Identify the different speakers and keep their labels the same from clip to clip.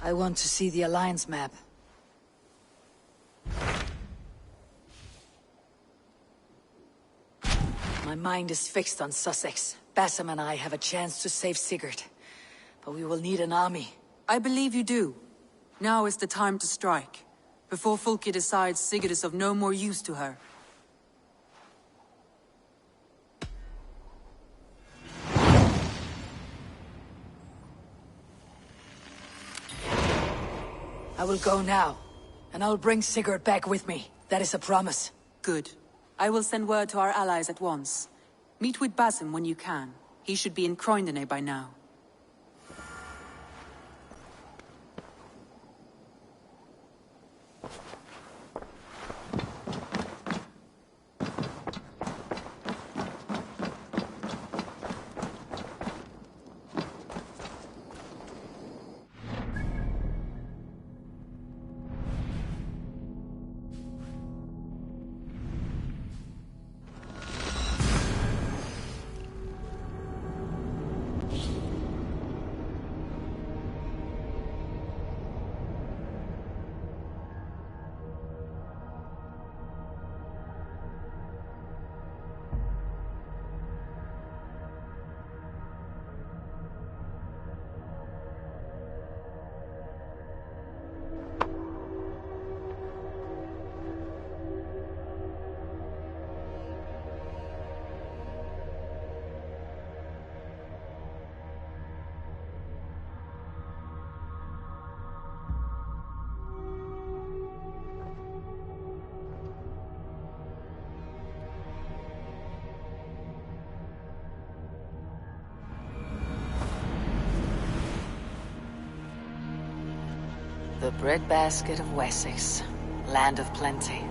Speaker 1: I want to see the Alliance map. My mind is fixed on Sussex. Bassam and I have a chance to save Sigurd. But we will need an army.
Speaker 2: I believe you do. Now is the time to strike. Before Fulke decides Sigurd is of no more use to her.
Speaker 1: I will go now, and I will bring Sigurd back with me. That is a promise.
Speaker 2: Good. I will send word to our allies at once. Meet with Basim when you can. He should be in Croydon by now.
Speaker 1: The breadbasket of Wessex, land of plenty.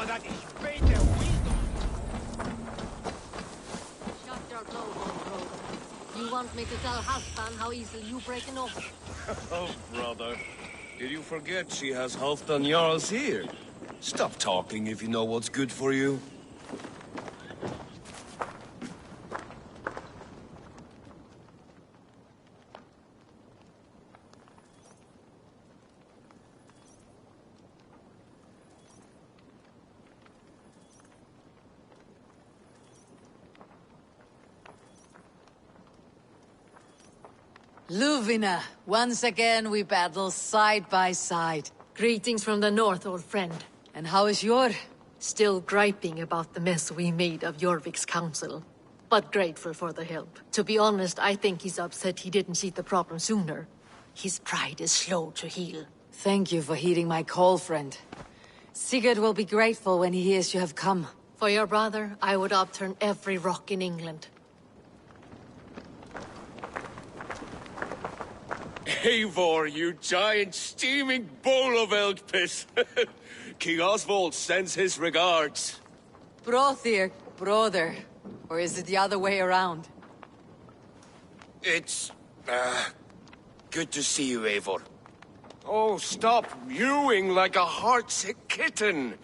Speaker 3: That is better wisdom.
Speaker 4: Shut your clothes, bro. You want me to tell Halfdan how easily you break an oath?
Speaker 5: Oh, brother. Did you forget she has Halfdan Jarls here? Stop talking if you know what's good for you.
Speaker 1: Luvina, once again we battle side by side.
Speaker 4: Greetings from the north, old friend.
Speaker 1: And how is your?
Speaker 4: Still griping about the mess we made of Jorvik's council. But grateful for the help. To be honest, I think he's upset he didn't see the problem sooner. His pride is slow to heal.
Speaker 1: Thank you for heeding my call, friend. Sigurd will be grateful when he hears you have come.
Speaker 4: For your brother, I would upturn every rock in England.
Speaker 5: Eivor, you giant steaming bowl of elk piss. King Oswald sends his regards.
Speaker 1: Brothir, brother. Or is it the other way around?
Speaker 5: It's, good to see you, Eivor. Oh, stop mewing like a heartsick kitten.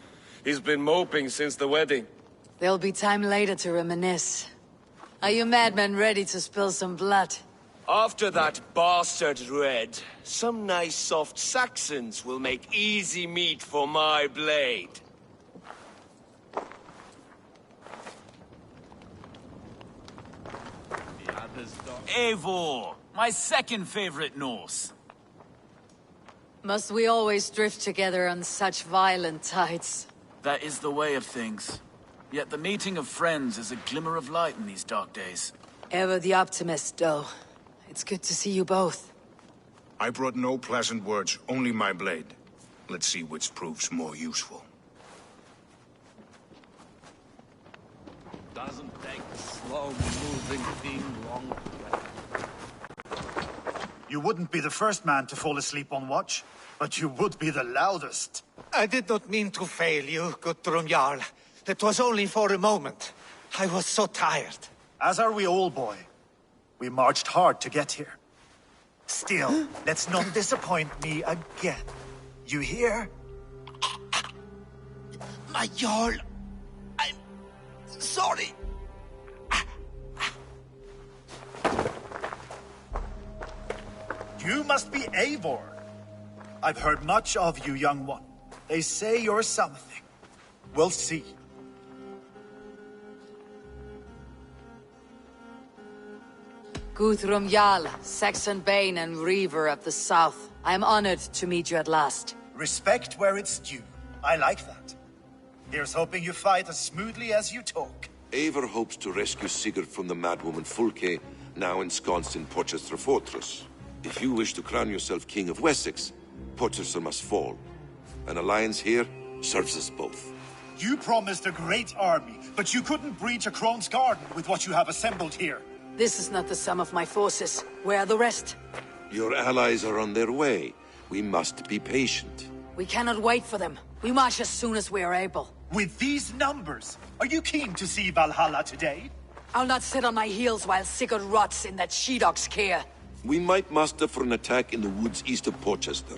Speaker 5: He's been moping since the wedding.
Speaker 1: There'll be time later to reminisce. Are you madmen ready to spill some blood?
Speaker 5: After that bastard Red, some nice soft Saxons will make easy meat for my blade.
Speaker 6: Eivor, my second favorite Norse.
Speaker 1: Must we always drift together on such violent tides?
Speaker 6: That is the way of things. Yet the meeting of friends is a glimmer of light in these dark days.
Speaker 1: Ever the optimist, though. It's good to see you both.
Speaker 7: I brought no pleasant words, only my blade. Let's see which proves more useful.
Speaker 3: Doesn't take a slow-moving thing long.
Speaker 8: You wouldn't be the first man to fall asleep on watch, but you would be the loudest.
Speaker 3: I did not mean to fail you, Guttrum Jarl. It was only for a moment. I was so tired.
Speaker 8: As are we all, boy. We marched hard to get here. Still, let's not disappoint me again. You hear?
Speaker 3: My Jarl, I'm sorry.
Speaker 8: You must be Eivor. I've heard much of you, young one. They say you're something. We'll see.
Speaker 1: Guthrum Jarl, Saxon Bane and Reaver of the South. I am honored to meet you at last.
Speaker 8: Respect where it's due. I like that. Here's hoping you fight as smoothly as you talk.
Speaker 9: Eivor hopes to rescue Sigurd from the madwoman Fulke, now ensconced in Porchester Fortress. If you wish to crown yourself King of Wessex, Porchester must fall. An alliance here serves us both.
Speaker 8: You promised a great army, but you couldn't breach a Crone's garden with what you have assembled here.
Speaker 1: This is not the sum of my forces. Where are the rest?
Speaker 9: Your allies are on their way. We must be patient.
Speaker 1: We cannot wait for them. We march as soon as we are able.
Speaker 8: With these numbers, are you keen to see Valhalla today?
Speaker 1: I'll not sit on my heels while Sigurd rots in that she-dog's care.
Speaker 9: We might muster for an attack in the woods east of Porchester.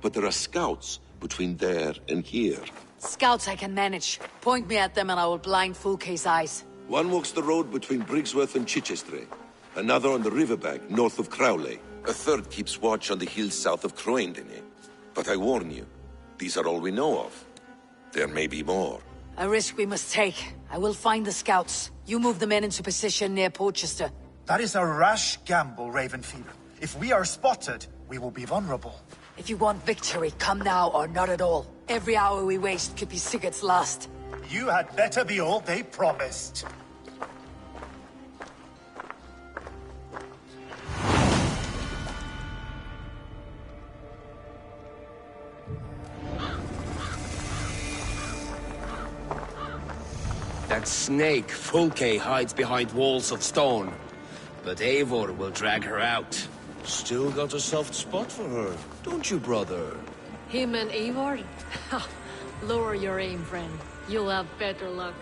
Speaker 9: But there are scouts between there and here.
Speaker 1: Scouts I can manage. Point me at them and I will blind Fulke's eyes.
Speaker 9: One walks the road between Briggsworth and Chichester. Another on the riverbank north of Crowley. A third keeps watch on the hills south of Croendene. But I warn you, these are all we know of. There may be more.
Speaker 1: A risk we must take. I will find the scouts. You move the men into position near Porchester.
Speaker 8: That is a rash gamble, Ravenfeeder. If we are spotted, we will be vulnerable.
Speaker 1: If you want victory, come now or not at all. Every hour we waste could be Sigurd's last.
Speaker 8: You had better be all they promised.
Speaker 5: That snake, Fulke, hides behind walls of stone. But Eivor will drag her out. Still got a soft spot for her, don't you, brother?
Speaker 4: Him and Eivor? Lower your aim, friend. You'll have better luck.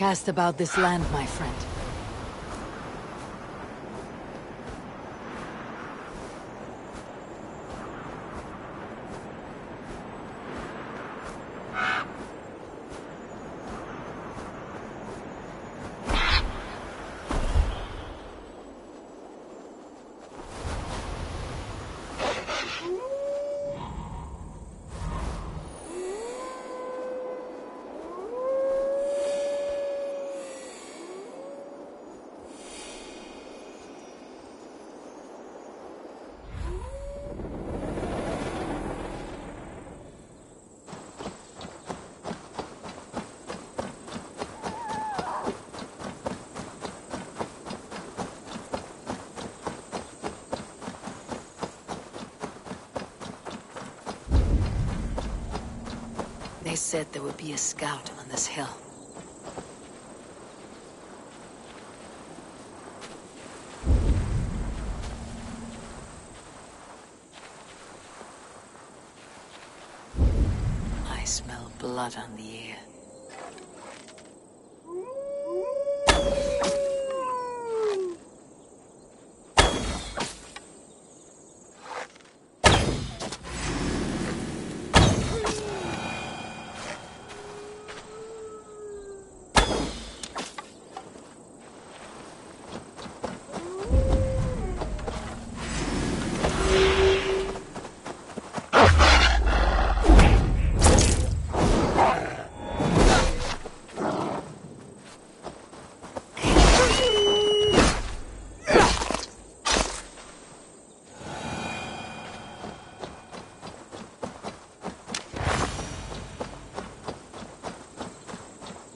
Speaker 1: Cast about this land, my friend. They said there would be a scout on this hill. I smell blood on the air.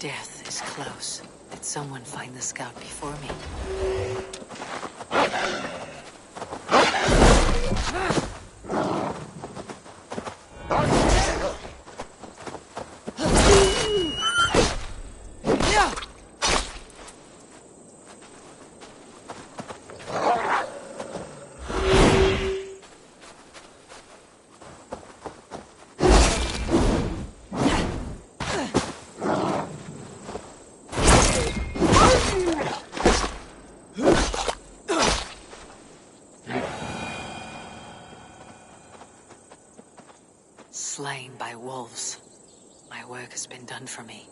Speaker 1: Death is close. Did someone find the scout before me? Slain by wolves. My work has been done for me.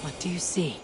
Speaker 1: What do you see?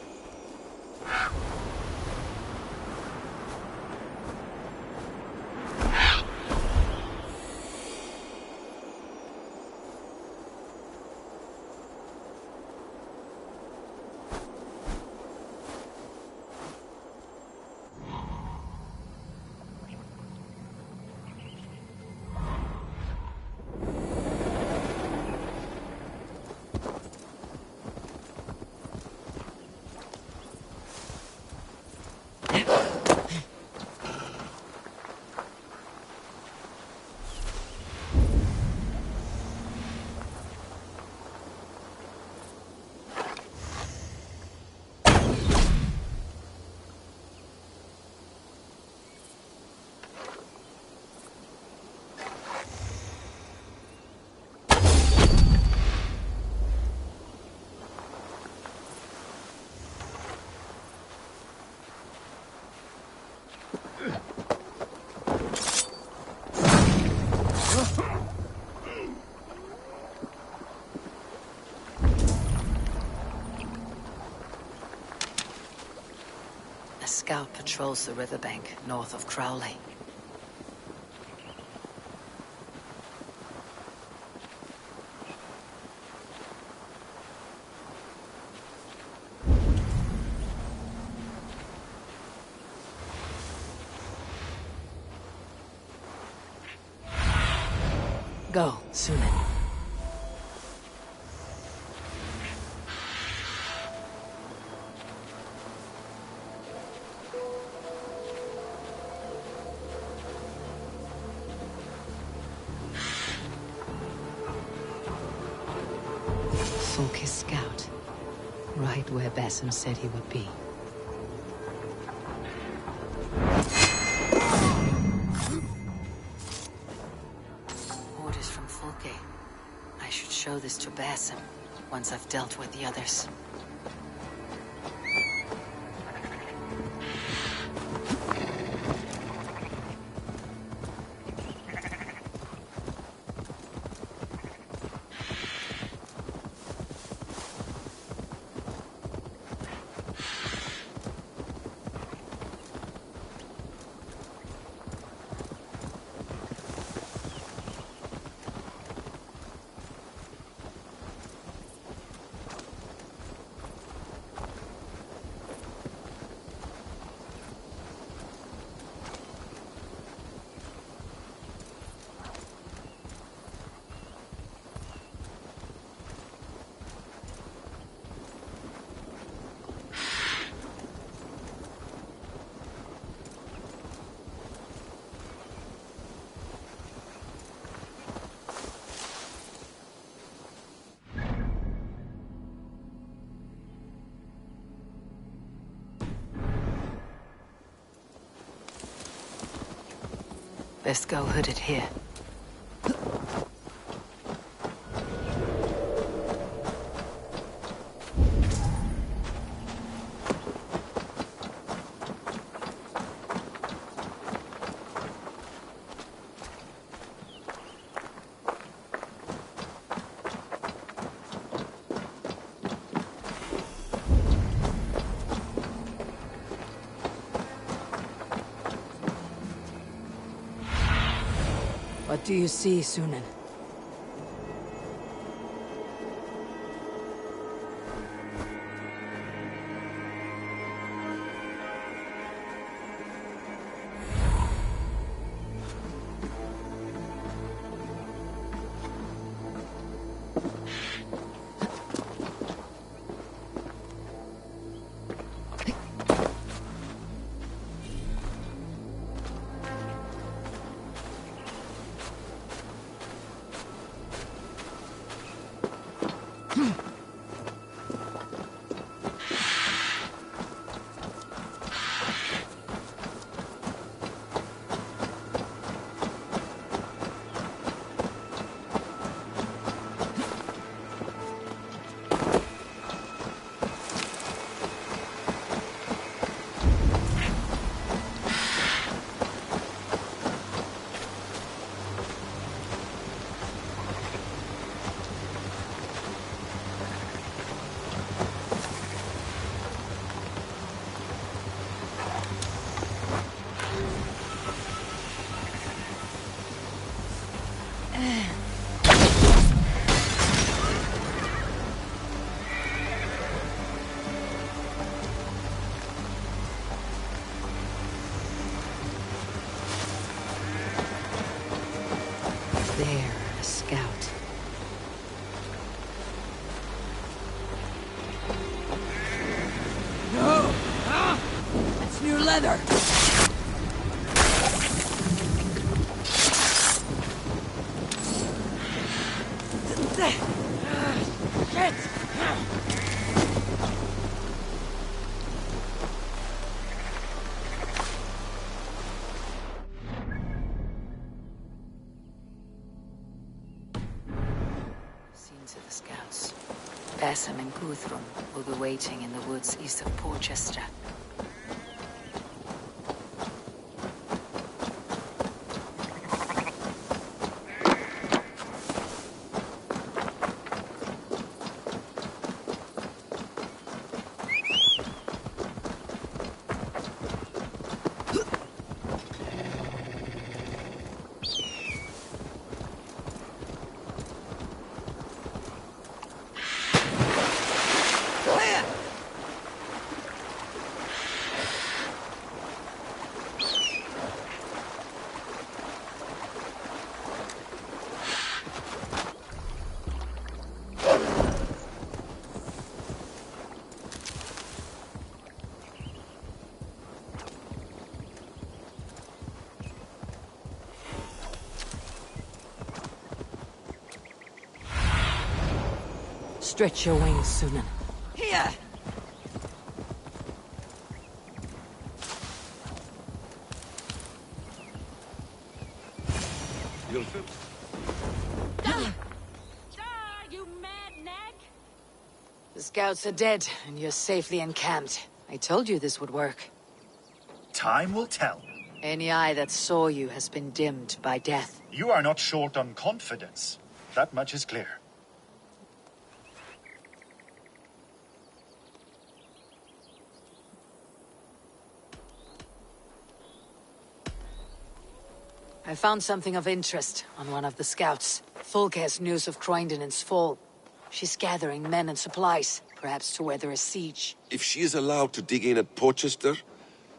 Speaker 1: A scout patrols the riverbank north of Crowley. go, Sunan. Fulke's scout. Right where Basim said he would be. Orders from Fulke. I should show this to Basim once I've dealt with the others. Best go hooded here. What do you see, Sunan? There, a scout. No! That's new leather! Shit! To the scouts. Basim and Guthrum will be waiting in the woods east of Porchester. Stretch your wings, Sunan.
Speaker 2: Here!
Speaker 1: You mad nag? The scouts are dead, and you're safely encamped. I told you this would work.
Speaker 8: Time will tell.
Speaker 1: Any eye that saw you has been dimmed by death.
Speaker 8: You are not short on confidence. That much is clear.
Speaker 1: I found something of interest on one of the scouts. Fulke has news of Croydon's fall. She's gathering men and supplies, perhaps to weather a siege.
Speaker 9: If she is allowed to dig in at Porchester,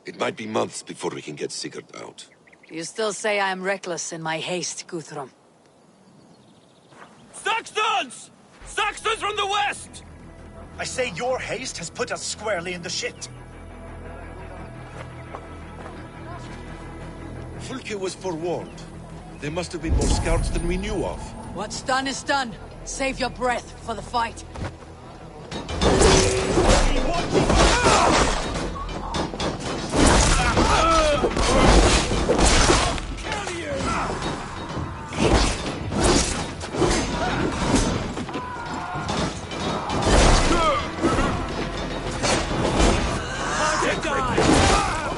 Speaker 9: it might be months before we can get Sigurd out.
Speaker 1: You still say I am reckless in my haste, Guthrum.
Speaker 5: Saxons! Saxons from the west!
Speaker 8: I say your haste has put us squarely in the shit.
Speaker 9: Fulke was forewarned. There must have been more scouts than we knew of.
Speaker 1: What's done is done. Save your breath for the fight.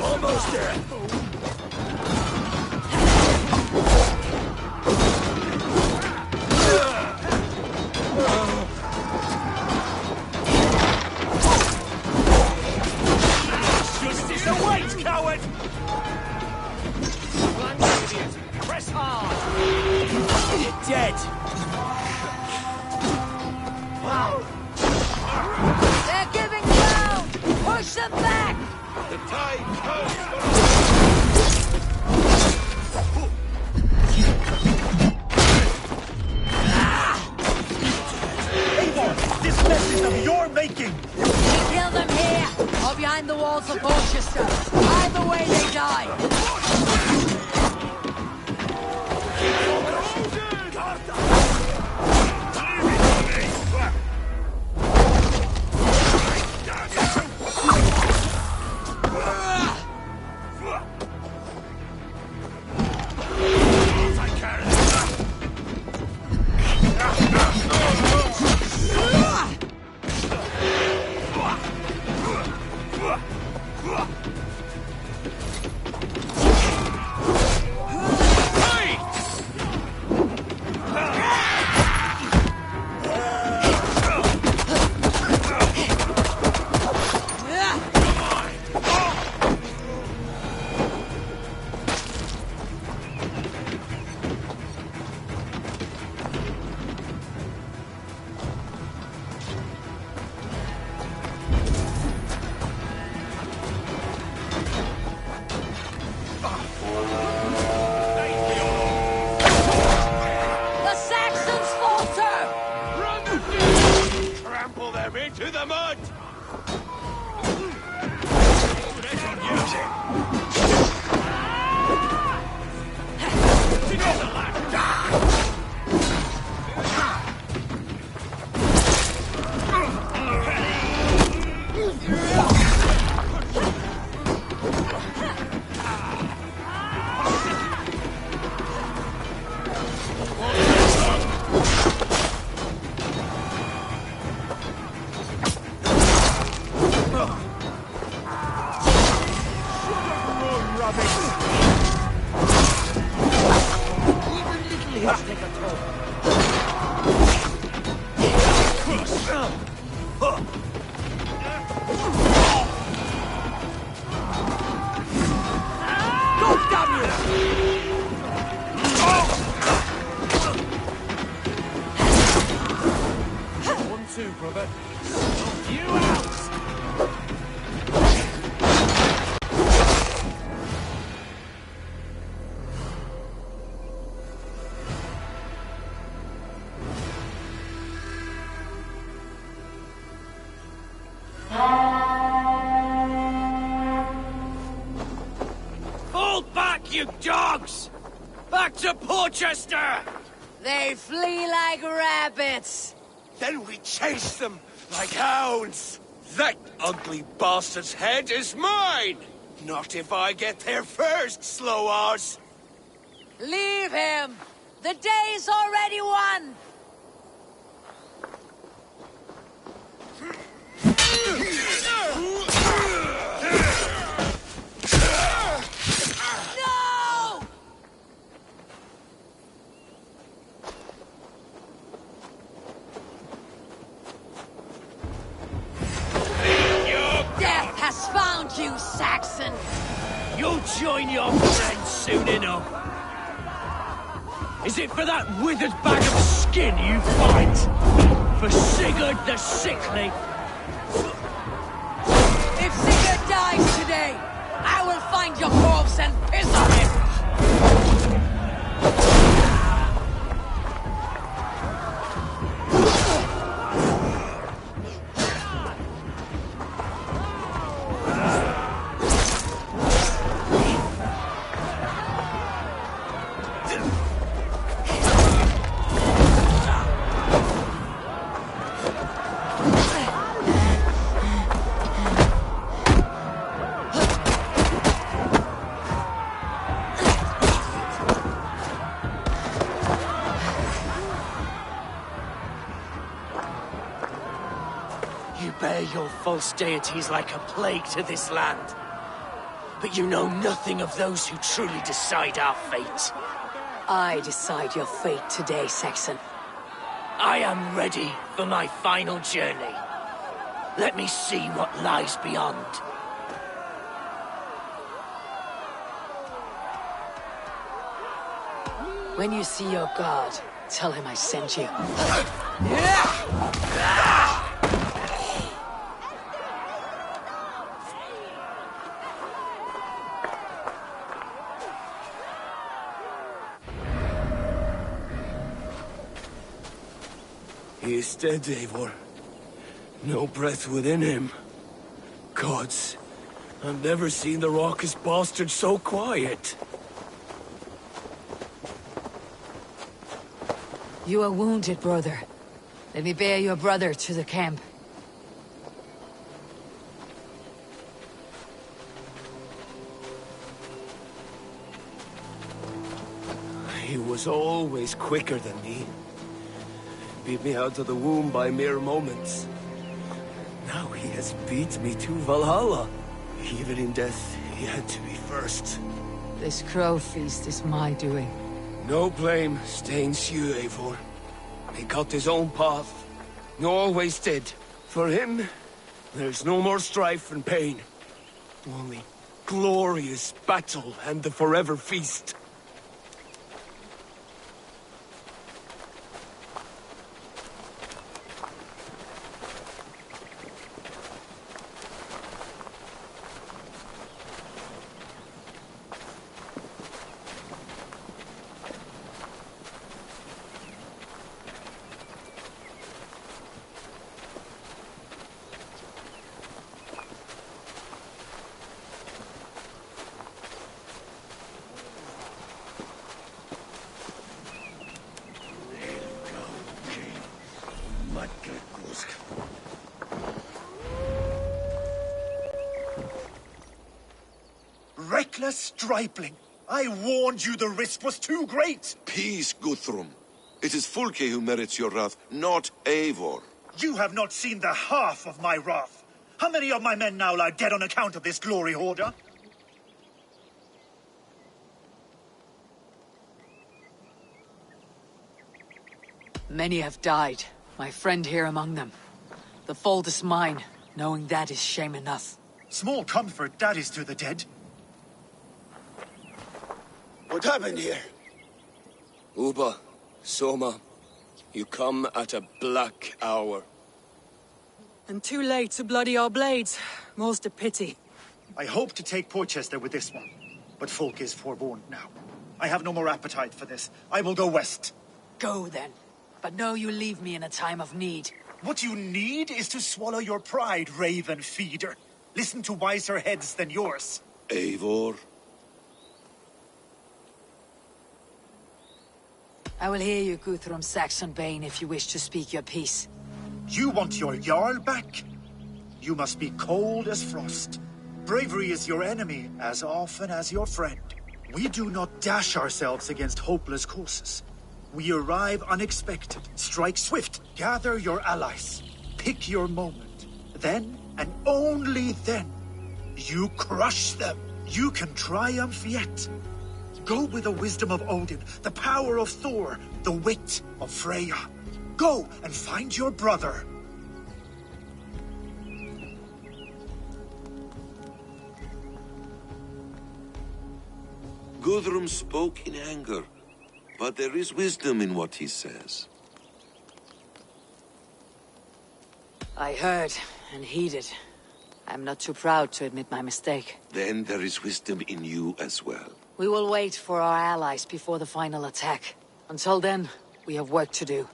Speaker 5: Almost there!
Speaker 3: Dead!
Speaker 1: They're giving ground! Push them back!
Speaker 9: The tide turns for
Speaker 8: Eivor, this mess is of your making!
Speaker 1: We kill them here, or behind the walls of Porchester. Either way they die.
Speaker 5: To the mud! You dogs! Back to Porchester!
Speaker 1: They flee like rabbits.
Speaker 5: Then we chase them like hounds. That ugly bastard's head is mine! Not if I get there first, slow-arse!
Speaker 1: Leave him! The day's already won! No! Death has found you, Saxon!
Speaker 5: You'll join your friends soon enough. Is it for that withered bag of skin you fight? For Sigurd the Sickly?
Speaker 1: If Sigurd dies today, I will find your corpse and piss on it!
Speaker 5: You bear your false deities like a plague to this land. But you know nothing of those who truly decide our fate.
Speaker 1: I decide your fate today, Saxon.
Speaker 5: I am ready for my final journey. Let me see what lies beyond.
Speaker 1: When you see your god, tell him I sent you.
Speaker 5: He is dead, Eivor. No breath within him. Gods, I've never seen the raucous bastard so quiet.
Speaker 1: You are wounded, brother. Let me bear your brother to the camp.
Speaker 5: He was always quicker than me. Beat me out of the womb by mere moments. Now he has beat me to Valhalla. Even in death, he had to be first.
Speaker 1: This crow feast is my doing.
Speaker 5: No blame stains you, Eivor. He cut his own path. Always did. For him, there's no more strife and pain. Only glorious battle and the forever feast.
Speaker 8: Reckless stripling! I warned you the risk was too great!
Speaker 9: Peace, Guthrum. It is Fulke who merits your wrath, not Eivor.
Speaker 8: You have not seen the half of my wrath. How many of my men now lie dead on account of this glory hoarder?
Speaker 1: Many have died, my friend here among them. The fault is mine, knowing that is shame enough.
Speaker 8: Small comfort that is to the dead.
Speaker 5: What happened here? Uba, Soma, you come at a black hour.
Speaker 2: And too late to bloody our blades. Most a pity.
Speaker 8: I hope to take Porchester with this one, but folk is forewarned now. I have no more appetite for this. I will go west.
Speaker 1: Go then. But know you leave me in a time of need.
Speaker 8: What you need is to swallow your pride, raven feeder. Listen to wiser heads than yours.
Speaker 9: Eivor?
Speaker 1: I will hear you, Guthrum Saxon Bane, if you wish to speak your piece.
Speaker 8: You want your Jarl back? You must be cold as frost. Bravery is your enemy as often as your friend. We do not dash ourselves against hopeless causes. We arrive unexpected, strike swift, gather your allies, pick your moment. Then, and only then, you crush them. You can triumph yet. Go with the wisdom of Odin, the power of Thor, the wit of Freya. Go and find your brother.
Speaker 9: Guthrum spoke in anger, but there is wisdom in what he says.
Speaker 1: I heard and heeded. I'm not too proud to admit my mistake.
Speaker 9: Then there is wisdom in you as well.
Speaker 1: We will wait for our allies before the final attack. Until then, we have work to do.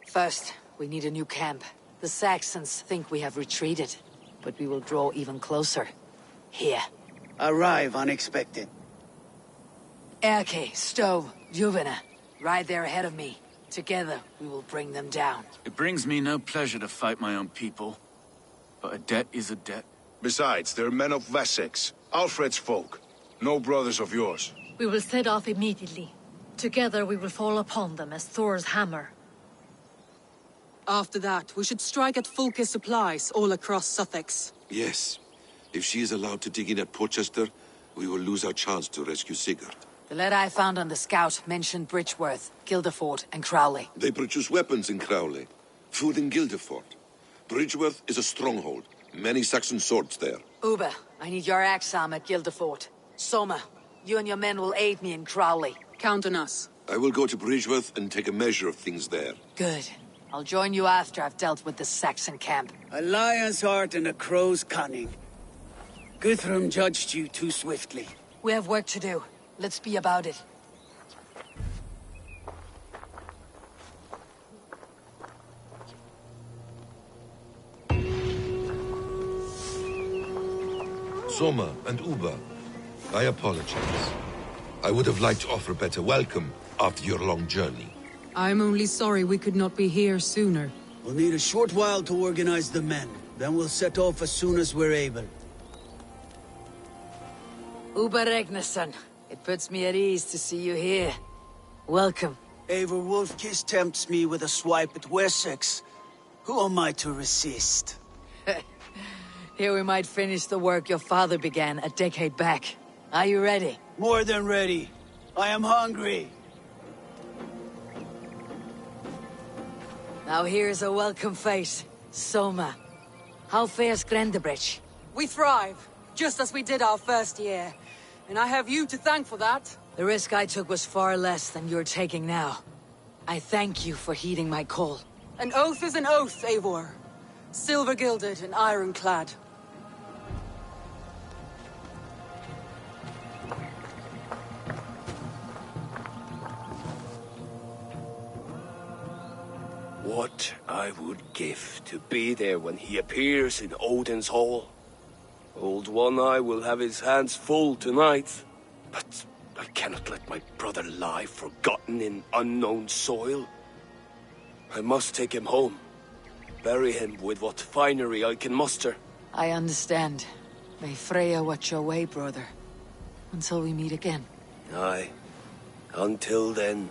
Speaker 1: First, we need a new camp. The Saxons think we have retreated, but we will draw even closer. Here.
Speaker 10: Arrive unexpected.
Speaker 1: Erke, Stowe, Juvena. Right there ahead of me. Together, we will bring them down.
Speaker 6: It brings me no pleasure to fight my own people. But a debt is a debt.
Speaker 7: Besides, they're men of Wessex, Alfred's folk. No brothers of yours.
Speaker 4: We will set off immediately. Together we will fall upon them as Thor's hammer.
Speaker 2: After that, we should strike at Fulke's supplies all across Sussex.
Speaker 9: Yes. If she is allowed to dig in at Portchester, we will lose our chance to rescue Sigurd.
Speaker 1: The letter I found on the scout mentioned Bridgeworth, Guilderford, and Crowley.
Speaker 9: They produce weapons in Crowley, food in Guilderford. Bridgeworth is a stronghold. Many Saxon swords there.
Speaker 1: Uber, I need your axe arm at Guilderford. Soma, you and your men will aid me in Crowley.
Speaker 2: Count on us.
Speaker 9: I will go to Bridgeworth and take a measure of things there.
Speaker 1: Good. I'll join you after I've dealt with the Saxon camp.
Speaker 10: A lion's heart and a crow's cunning. Guthrum judged you too swiftly.
Speaker 1: We have work to do. Let's be about it.
Speaker 9: Soma and Uber, I apologize. I would have liked to offer a better welcome after your long journey.
Speaker 2: I'm only sorry we could not be here sooner.
Speaker 10: We'll need a short while to organize the men. Then we'll set off as soon as we're able.
Speaker 1: Uber Regnason, it puts me at ease to see you here. Welcome.
Speaker 10: Eivor Wolfkiss tempts me with a swipe at Wessex. Who am I to resist?
Speaker 1: Here we might finish the work your father began a decade back. Are you ready?
Speaker 10: More than ready. I am hungry.
Speaker 1: Now here's a welcome face. Soma. How fares Grendebridge?
Speaker 2: We thrive, just as we did our first year. And I have you to thank for that.
Speaker 1: The risk I took was far less than you're taking now. I thank you for heeding my call.
Speaker 2: An oath is an oath, Eivor. Silver-gilded and ironclad.
Speaker 5: What I would give to be there when he appears in Odin's hall. Old One Eye will have his hands full tonight. But I cannot let my brother lie forgotten in unknown soil. I must take him home. Bury him with what finery I can muster.
Speaker 1: I understand. May Freya watch your way, brother. Until we meet again.
Speaker 5: Aye. Until then.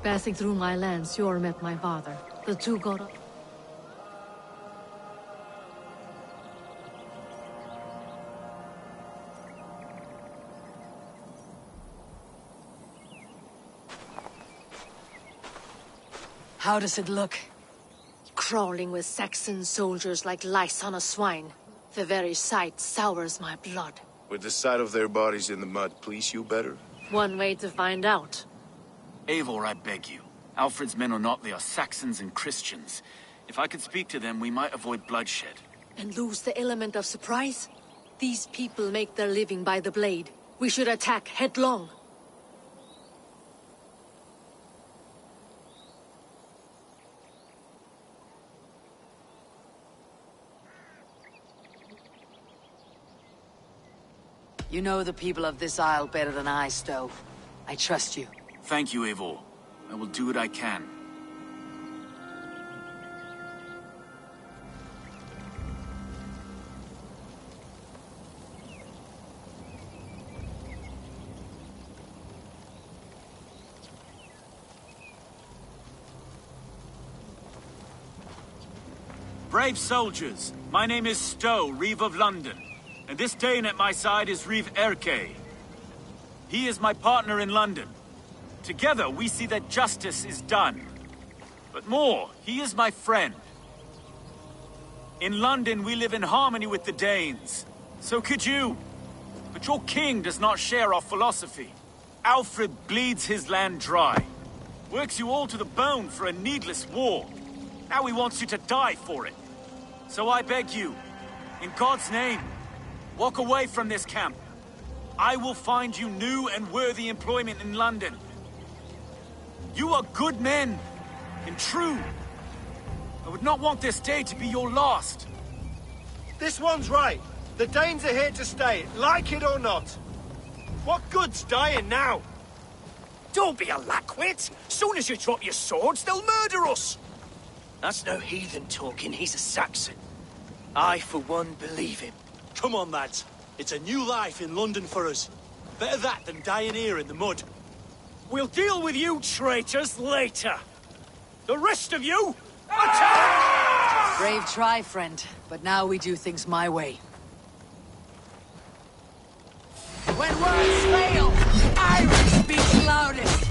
Speaker 4: Passing through my lands, Yor met my father. The two got up.
Speaker 1: How does it look?
Speaker 4: Crawling with Saxon soldiers like lice on a swine. The very sight sours my blood.
Speaker 7: Would the sight of their bodies in the mud please you better?
Speaker 4: One way to find out.
Speaker 6: Eivor, I beg you. Alfred's men or not, they are Saxons and Christians. If I could speak to them, we might avoid bloodshed.
Speaker 4: And lose the element of surprise? These people make their living by the blade. We should attack headlong.
Speaker 1: You know the people of this isle better than I, Stowe. I trust you.
Speaker 6: Thank you, Eivor. I will do what I can. Brave soldiers, my name is Stowe, Reeve of London. And this Dane at my side is Reeve Erke. He is my partner in London. Together, we see that justice is done. But more, he is my friend. In London, we live in harmony with the Danes. So could you. But your king does not share our philosophy. Alfred bleeds his land dry. Works you all to the bone for a needless war. Now he wants you to die for it. So I beg you, in God's name, walk away from this camp. I will find you new and worthy employment in London. You are good men, and true. I would not want this day to be your last.
Speaker 5: This one's right. The Danes are here to stay, like it or not. What good's dying now?
Speaker 11: Don't be a lackwit. Soon as you drop your swords, they'll murder us. That's no heathen talking, he's a Saxon. I, for one, believe him.
Speaker 10: Come on, lads. It's a new life in London for us. Better that than dying here in the mud.
Speaker 11: We'll deal with you traitors later. The rest of you, attack!
Speaker 1: Brave try, friend. But now we do things my way. When words fail, Irish speaks loudest.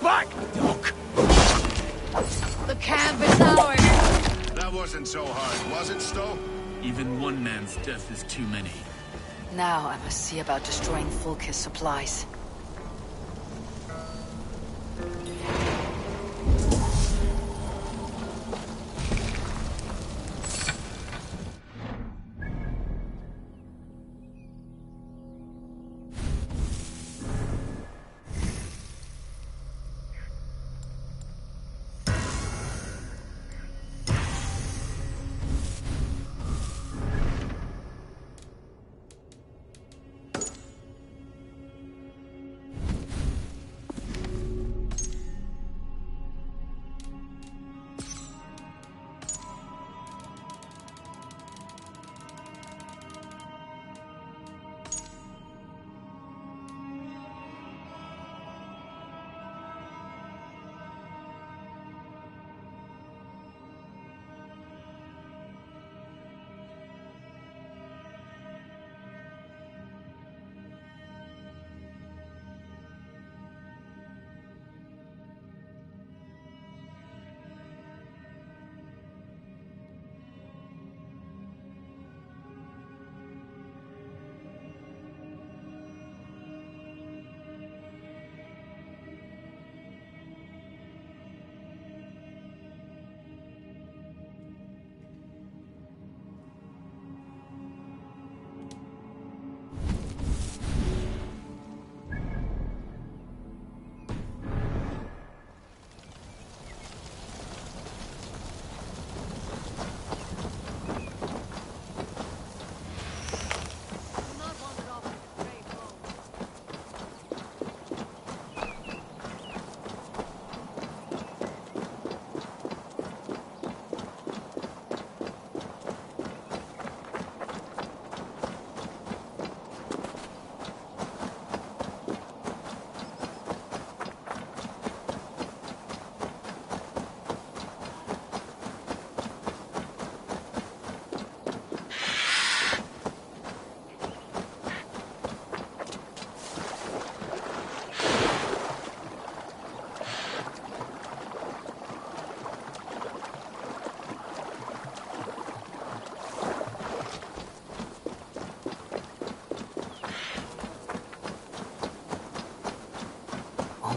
Speaker 11: Back, Doc!
Speaker 7: That wasn't so hard, was it, Stowe?
Speaker 6: Even one man's death is too many.
Speaker 1: Now I must see about destroying Fulk's supplies.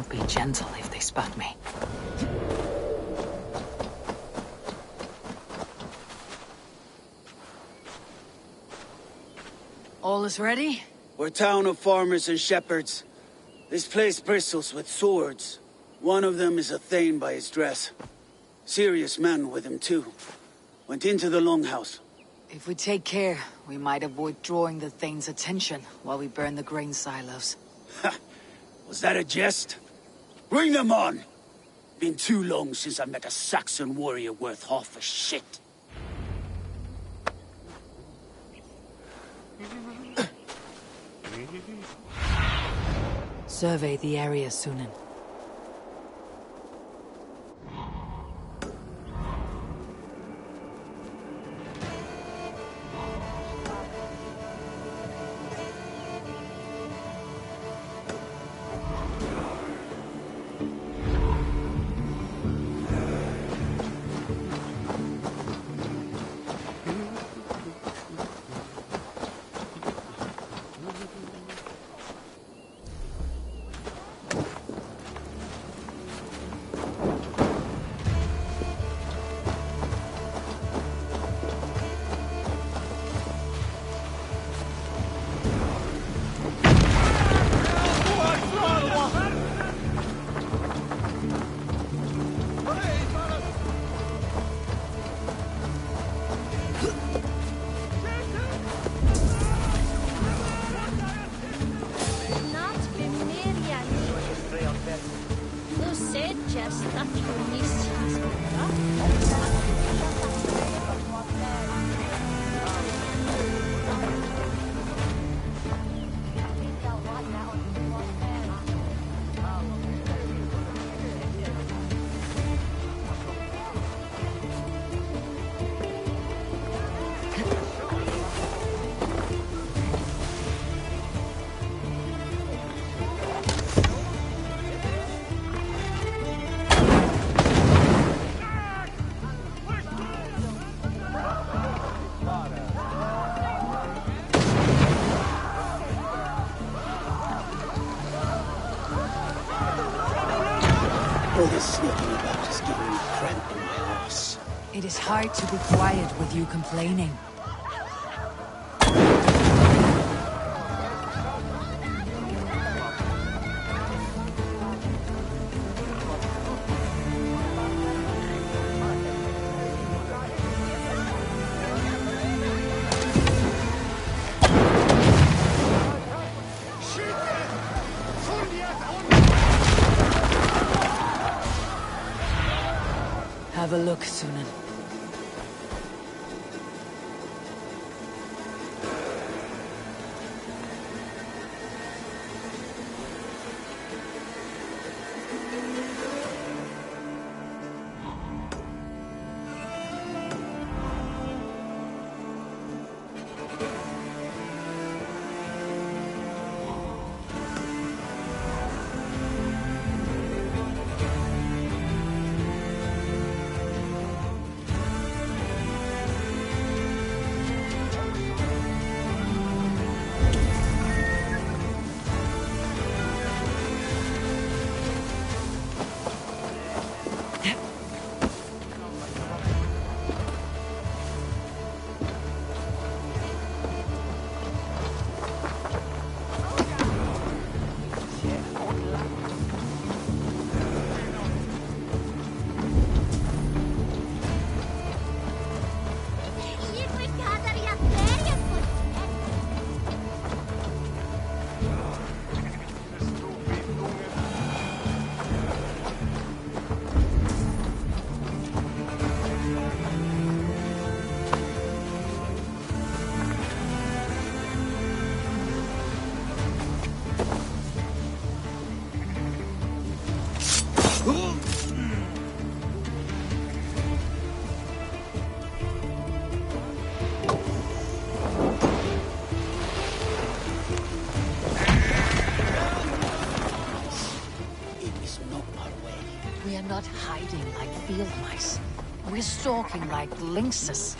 Speaker 1: Be gentle if they spot me. All is ready?
Speaker 10: We're a town of farmers and shepherds. This place bristles with swords. One of them is a thane by his dress. Serious man with him too. Went into the longhouse.
Speaker 1: If we take care, we might avoid drawing the thane's attention while we burn the grain silos.
Speaker 10: Ha! Was that a jest? Bring them on! Been too long since I met a Saxon warrior worth half a shit.
Speaker 1: Survey the area, Sunan.
Speaker 10: All this sneaking about is giving me cramp in my arse.
Speaker 1: It is hard to be quiet with you complaining. Have a look, Sunan. We are not hiding like field mice. We're stalking like lynxes.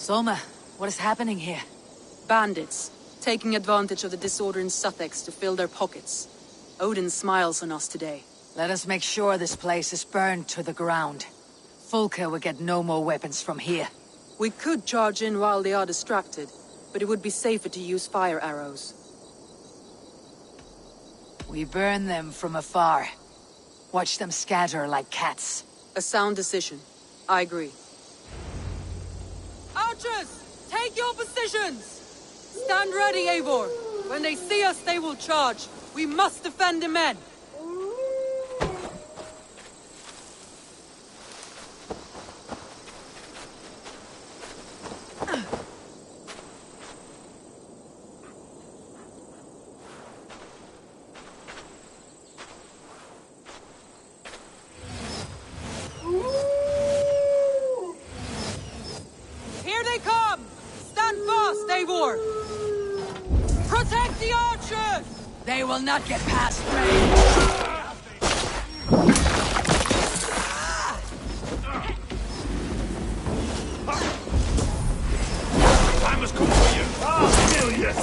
Speaker 1: Soma, what is happening here?
Speaker 2: Bandits, taking advantage of the disorder in Sussex to fill their pockets. Odin smiles on us today.
Speaker 1: Let us make sure this place is burned to the ground. Fulka will get no more weapons from here.
Speaker 2: We could charge in while they are distracted, but it would be safer to use fire arrows.
Speaker 1: We burn them from afar. Watch them scatter like cats.
Speaker 2: A sound decision. I agree. Archers! Take your positions! Stand ready, Eivor! When they see us, they will charge. We must defend the men! Here they come! Stand fast, Eivor! Protect the archers!
Speaker 1: They will not get past range!
Speaker 5: Time has come for you! Ah, million!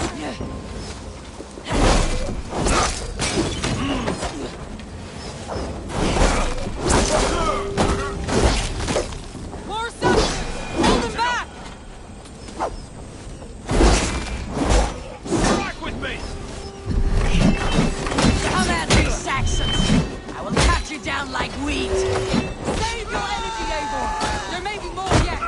Speaker 2: More Saxons! Hold them back!
Speaker 5: Strike with me!
Speaker 1: Come at me, Saxons! I will cut you down like wheat!
Speaker 2: Save your energy, Eivor! There may be more yet!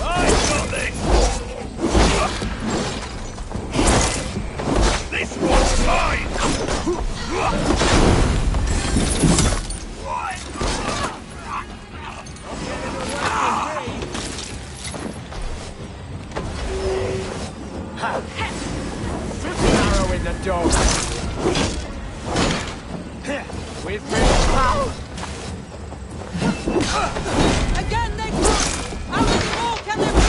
Speaker 5: I got this! This one's mine! Arrow in the dog! With me!
Speaker 2: Again they come! How many more can there be?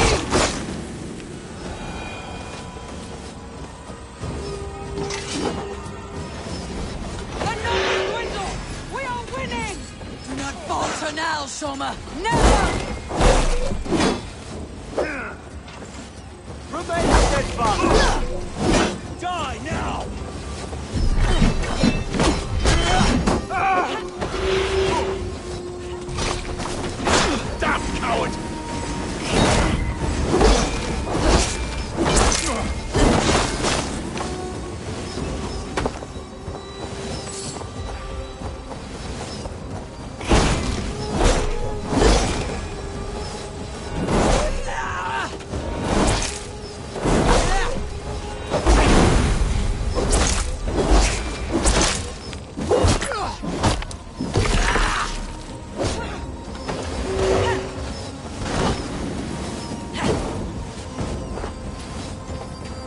Speaker 2: The numbers dwindle! We are winning!
Speaker 1: Do not falter now, Soma!
Speaker 2: Never!
Speaker 5: Remain steadfast! Die now! Damn coward!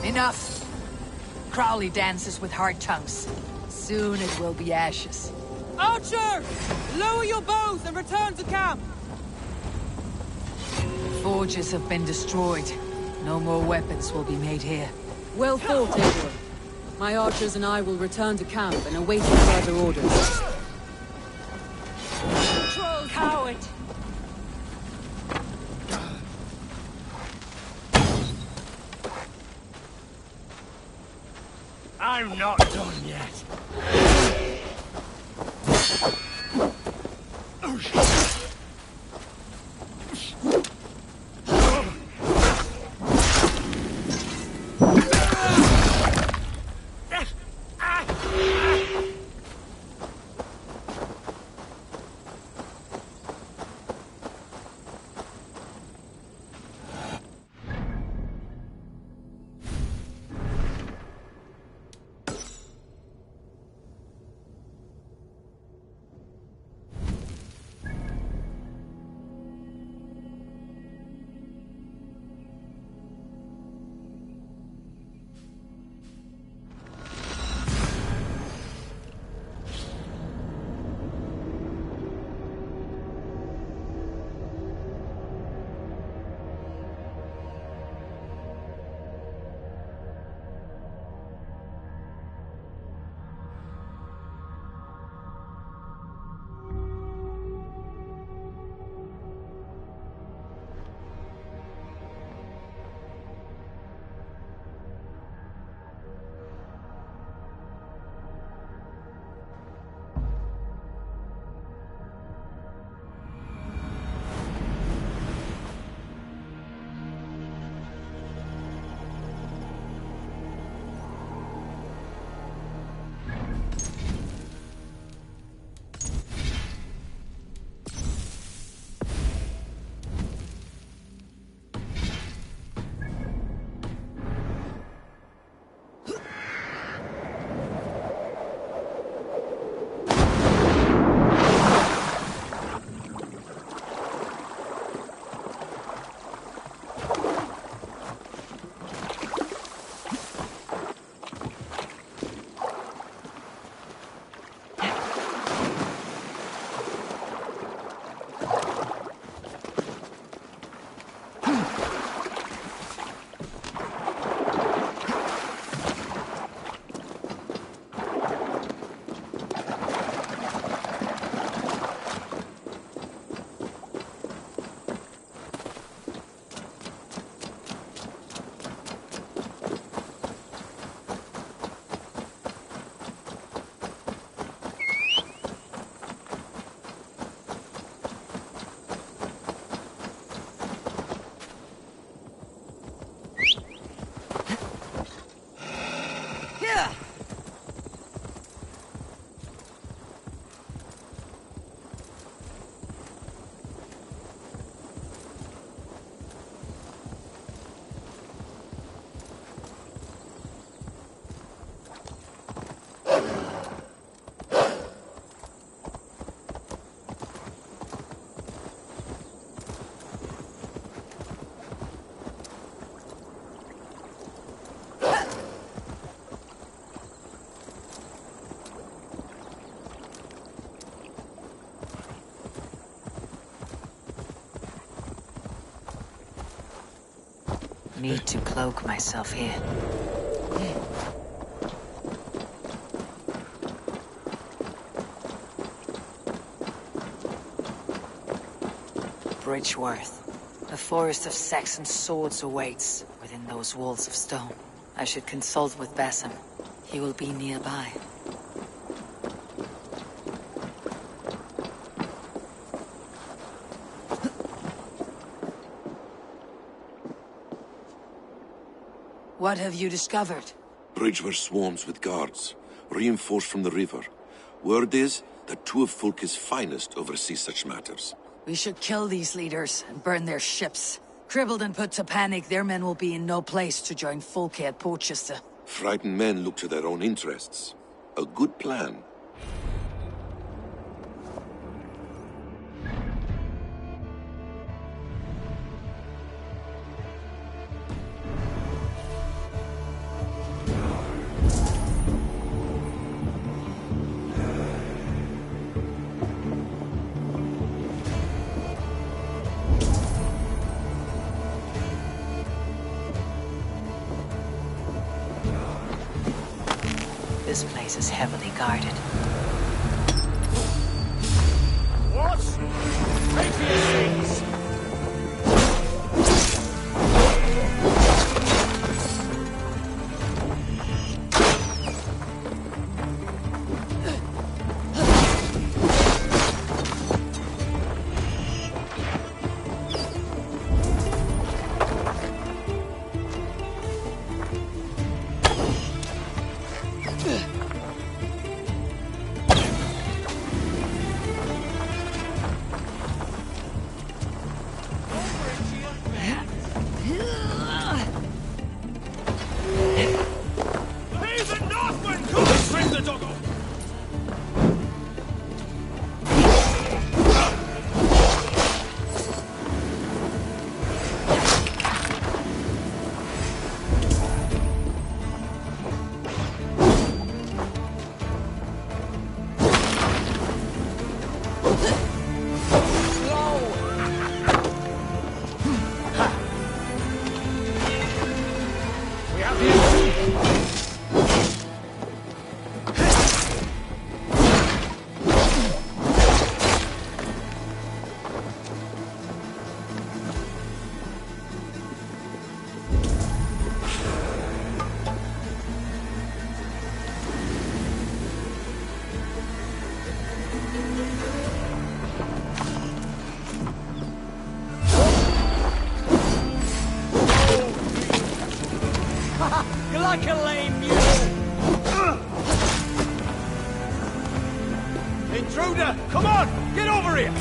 Speaker 1: Enough! Crowley dances with hard tongues. Soon it will be ashes.
Speaker 2: Archer! Lower your bows and return to camp!
Speaker 1: Forges have been destroyed. No more weapons will be made here.
Speaker 2: Well fought, Eivor. My archers and I will return to camp and await further orders.
Speaker 1: Troll coward!
Speaker 5: I'm not done yet.
Speaker 1: Need to cloak myself here. Bridgeworth. A forest of Saxon swords awaits within those walls of stone. I should consult with Bassam. He will be nearby. What have you discovered?
Speaker 9: Bridgeworth swarms with guards, reinforced from the river. Word is that two of Fulke's finest oversee such matters.
Speaker 1: We should kill these leaders and burn their ships. Crippled and put to panic, their men will be in no place to join Fulke at Porchester.
Speaker 9: Frightened men look to their own interests. A good plan.
Speaker 1: This place is heavily guarded.
Speaker 11: What? Make for your seats! You're like a lame mule! Intruder! Come on! Get over here!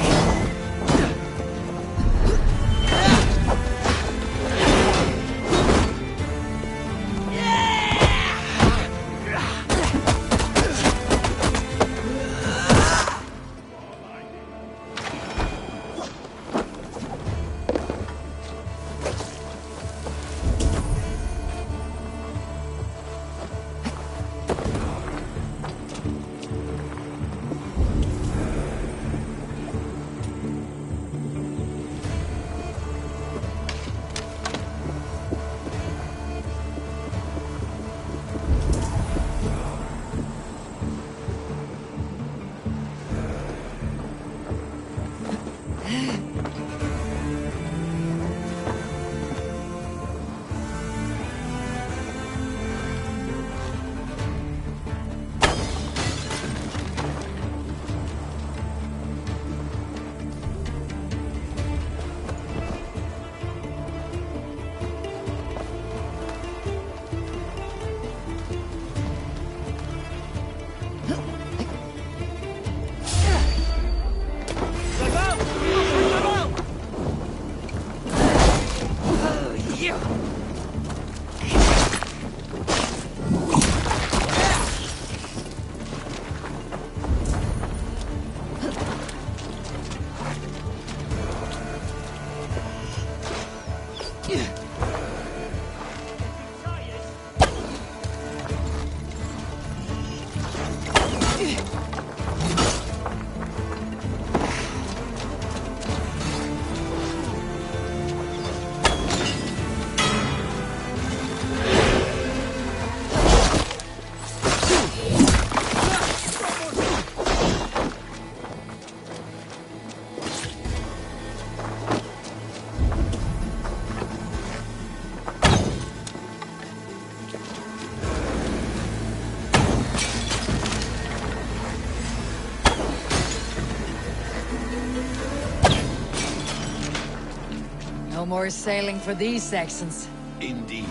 Speaker 1: No more sailing for these Saxons.
Speaker 9: Indeed.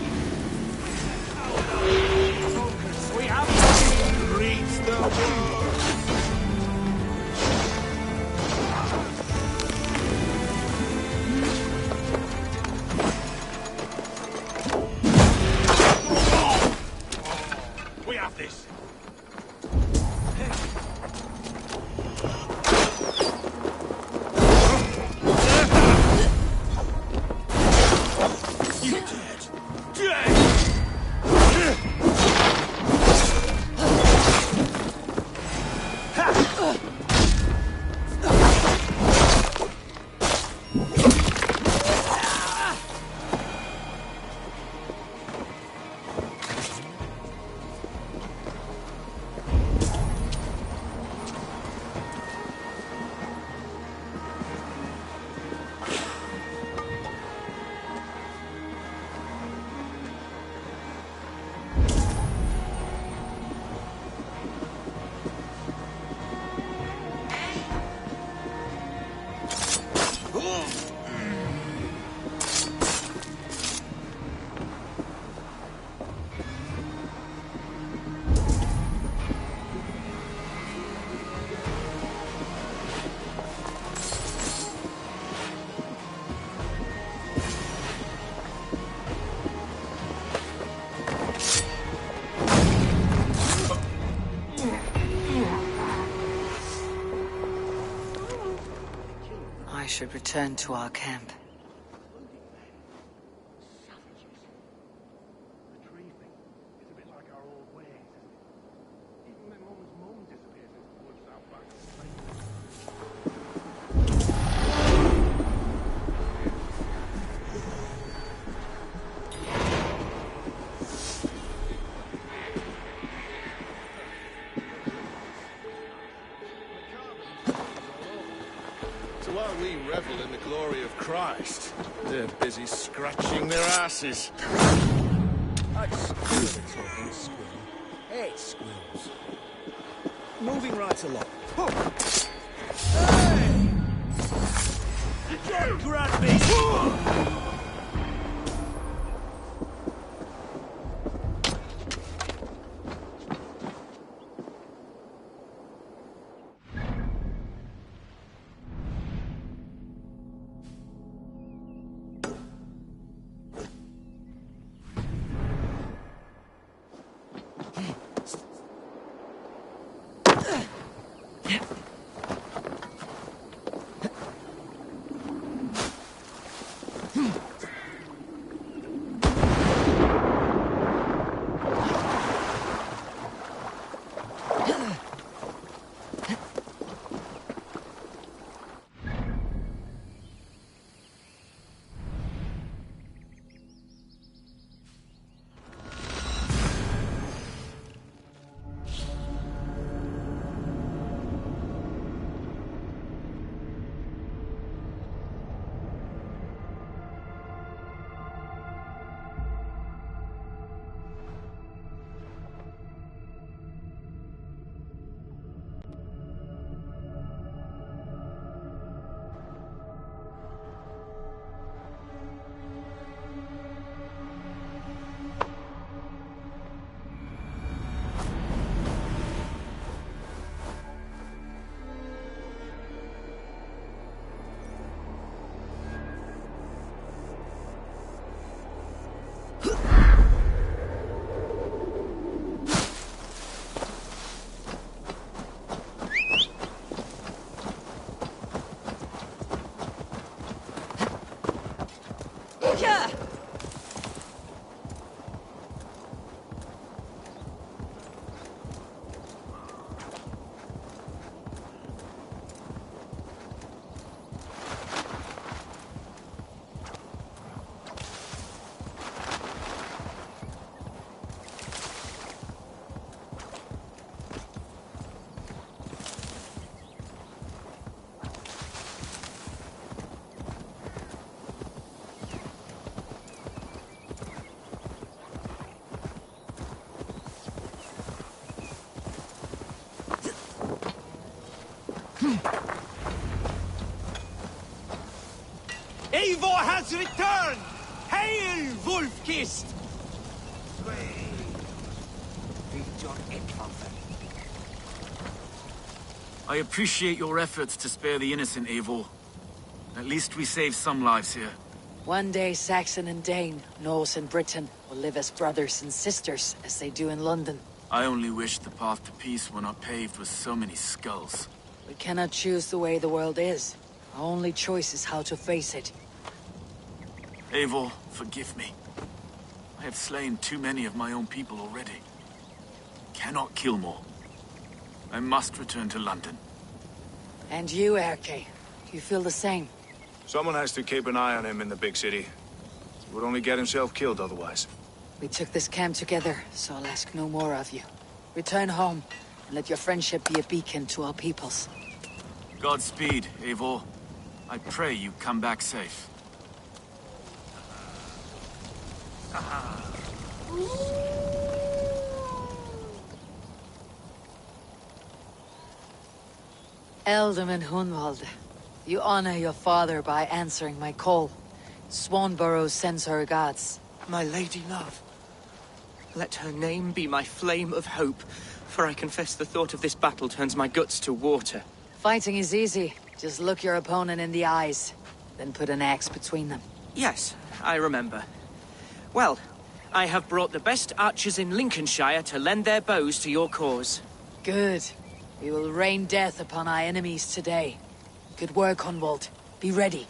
Speaker 5: We have
Speaker 9: Reach the world!
Speaker 5: We have this.
Speaker 1: I should return to our camp.
Speaker 12: So while we revel in the glory of Christ, they're busy scratching their asses.
Speaker 13: I'd squill a talking squirrel. Hate squirrels. Moving right along. Hey! You can't grab me!
Speaker 3: Eivor has returned! Hail, Wolf-Kissed!
Speaker 6: I appreciate your efforts to spare the innocent, Eivor. At least we saved some lives here.
Speaker 1: One day Saxon and Dane, Norse and Briton, will live as brothers and sisters, as they do in London.
Speaker 6: I only wish the path to peace were not paved with so many skulls.
Speaker 1: We cannot choose the way the world is. Our only choice is how to face it.
Speaker 6: Eivor, forgive me. I have slain too many of my own people already. Cannot kill more. I must return to London.
Speaker 1: And you, Erke, you feel the same?
Speaker 7: Someone has to keep an eye on him in the big city. He would only get himself killed otherwise.
Speaker 1: We took this camp together, so I'll ask no more of you. Return home, and let your friendship be a beacon to our peoples.
Speaker 6: Godspeed, Eivor. I pray you come back safe.
Speaker 1: Ealdorman Hunwald, you honor your father by answering my call. Swanborough sends her regards.
Speaker 11: My lady love. Let her name be my flame of hope, for I confess the thought of this battle turns my guts to water.
Speaker 1: Fighting is easy. Just look your opponent in the eyes, then put an axe between them.
Speaker 11: Yes, I remember. Well, I have brought the best archers in Lincolnshire to lend their bows to your cause.
Speaker 1: Good. We will rain death upon our enemies today. Good work, Hunwald. Be ready.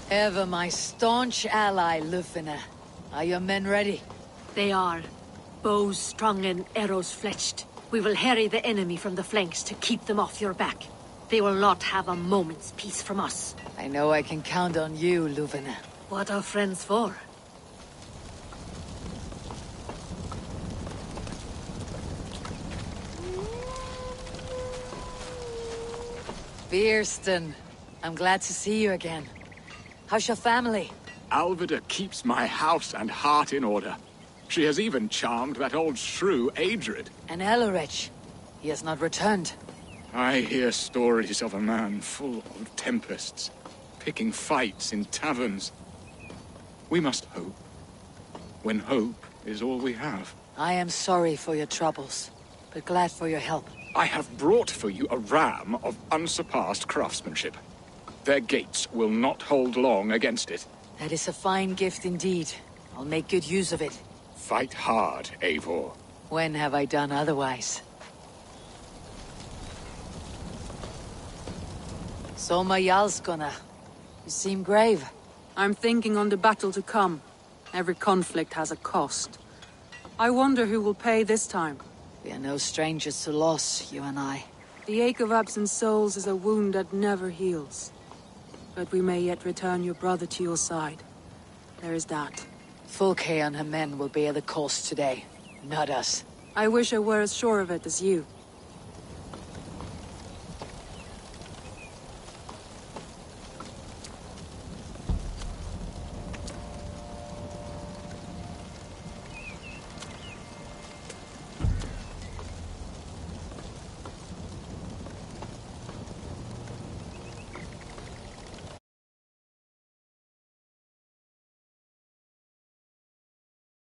Speaker 1: Ever my staunch ally, Lufina. Are your men ready?
Speaker 4: They are. Bows strung and arrows fletched. We will harry the enemy from the flanks to keep them off your back. They will not have a moment's peace from us.
Speaker 1: I know I can count on you, Lufina.
Speaker 4: What are friends for?
Speaker 1: Bierston, I'm glad to see you again. How's your family?
Speaker 14: Alvida keeps my house and heart in order. She has even charmed that old shrew, Adrid.
Speaker 1: And Elorich. He has not returned.
Speaker 14: I hear stories of a man full of tempests, picking fights in taverns. We must hope, when hope is all we have.
Speaker 1: I am sorry for your troubles, but glad for your help.
Speaker 14: I have brought for you a ram of unsurpassed craftsmanship. Their gates will not hold long against it.
Speaker 1: That is a fine gift indeed. I'll make good use of it.
Speaker 14: Fight hard, Eivor.
Speaker 1: When have I done otherwise? Soma Jarlskona. You seem grave.
Speaker 2: I'm thinking on the battle to come. Every conflict has a cost. I wonder who will pay this time.
Speaker 1: We are no strangers to loss, you and I.
Speaker 2: The ache of absent souls is a wound that never heals. But we may yet return your brother to your side. There is that.
Speaker 1: Fulke and her men will bear the cost today, not us.
Speaker 2: I wish I were as sure of it as you.